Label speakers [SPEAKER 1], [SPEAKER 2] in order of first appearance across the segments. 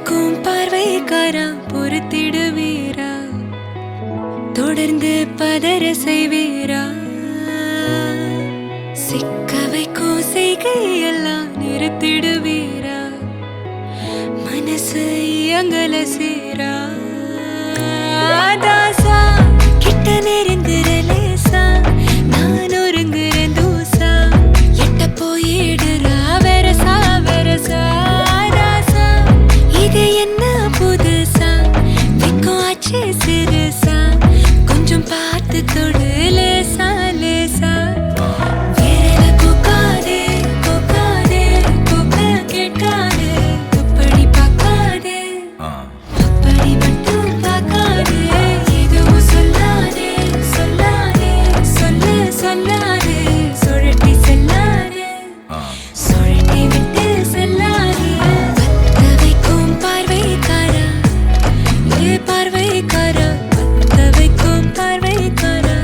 [SPEAKER 1] வைக்கும் பார்வைக்காரா பொறுத்திடுவீரா தொடர்ந்து பதற செய்வீரா சிக்க வைக்கும் செய்கையெல்லாம் நிறுத்திடுவீரா மனசு இயங்கல சீரா தாசா கிட்ட நெருங்குற லேசா நான் ஒருங்குறேன் தூசா எட்ட போயிடுறா வெரசா வெரசா தாசா இது என்ன புதுசா வெக்கம் ஆச்சு சிறுசா கொஞ்சம் பார்த்து தொடு லேசா லேசா விரல கூக்காதே கூக்காதே கூக்க கேட்காதே அப்படி பார்க்காதே அப்படி மட்டும் பார்க்காதே எதுவும் சொல்லாதே சொல்லாதே சொல்லு சொல்லாதே சுழட்டி செல்லாதே சுழட்டி விட்டு செல்லாதே பத்த வைக்கும் பார்வைக்காரா ஏ பார்வைக்காரா பத்த வைக்கும் பார்வைக்காரா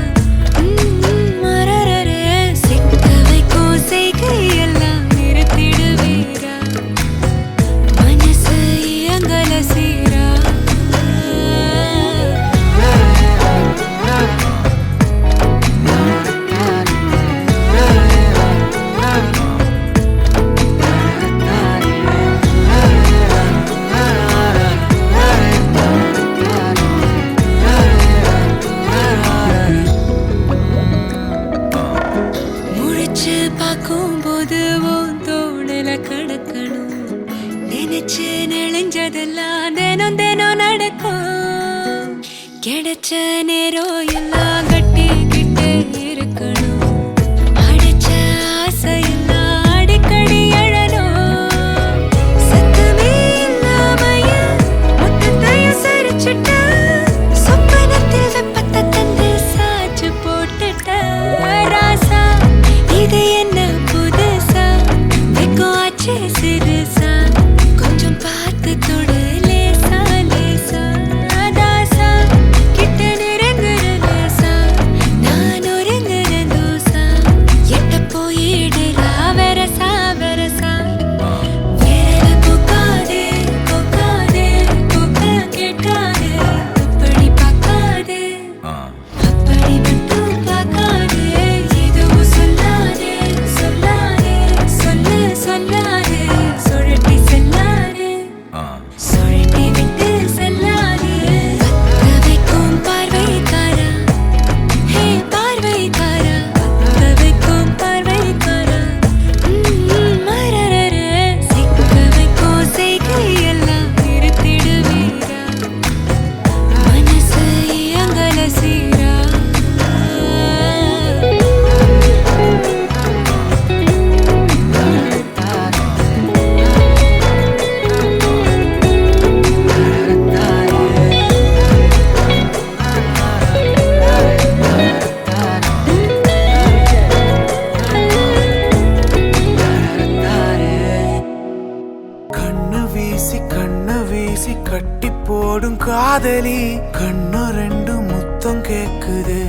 [SPEAKER 1] மரரரே சிக்க வைக்கும் செய்கையெல்லாம் நிறுத்திடுவீரா மனசு இயங்கல சீரா முழிச்சு பார்க்கும்போது உன் தோணல கடக்கணும் நினைச்சு நெளிஞ்சதெல்லாம் தினம் தினம் நடக்கும் கிடைச்ச நேரம் எல்லாம் கட்டிக்கிட்டு இருக்கணும் அடிச்ச ஆசையெல்லாம் அடிக்கடி எழணும் சத்தமே இல்லாமைய மொத்தத்தையும் சரிச்சுட்ட சொப்பனத்தில் வெப்பத்தை தந்து சாச்சு போட்டுட்ட ராசா இது என்ன புதுசா வெக்கம் ஆச்சு சிறுசா கொஞ்சம் பார்த்து தொடு லேசா லேசா தாசா கிட்ட நெருங்குற லேசா நான் ஒருங்குற தூசா எட்ட போயிடுறா வெரசா வெரசா விரல கூக்காதே கூக்காதே கூக்க கேட்காதே அப்படி பார்க்காதே அப்படி மட்டும் பார்க்காதே எதுவும் சொல்லாதே சொல்லாதே சொல்லு சொல்லாதே சுழட்டி செல்லாதே சுழட்டி விட்டு செல்லாதே பத்த வைக்கும் பார்வைக்காரா ஹே பார்வைக்காரா பத்த வைக்கும் பார்வைக்காரா மரரரே சிக்க வைக்கும் செய்கையெல்லாம் நிறுத்திடுவீரா மனசு இயங்கல சீரா
[SPEAKER 2] கண்ணு வீசி கட்டி போடும் காதலி கண்ணு ரெண்டு முத்தம் கேக்குதே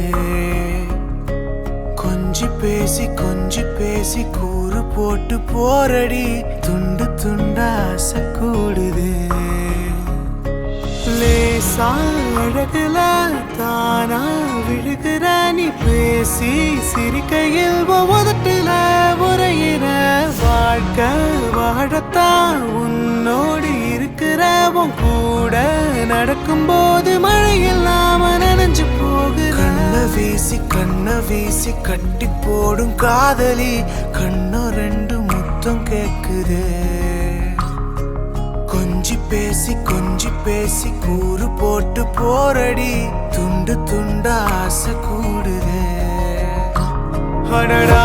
[SPEAKER 2] கொஞ்சி பேசி கூறு போட்டு போரடி துண்டு துண்டா ஆசை கூடுதே லேசா அழகுல தானா விழுகிற நீ பேசி சிரிக்கையில் உதட்டுல உரையிற வாழ்க்கை வாழத்தான் உன்னோடு இருக்கிற உன் கூட நடக்கும்போது மழை இல்லாம நனைஞ்சு போகுற கண்ண வீசி கட்டி போடும் காதலி கண்ணு ரெண்டு முத்தம் கேக்குதே கொஞ்சி பேசி கூறு போட்டு போரடி துண்டு துண்டா ஆசை கூடுதே அடடா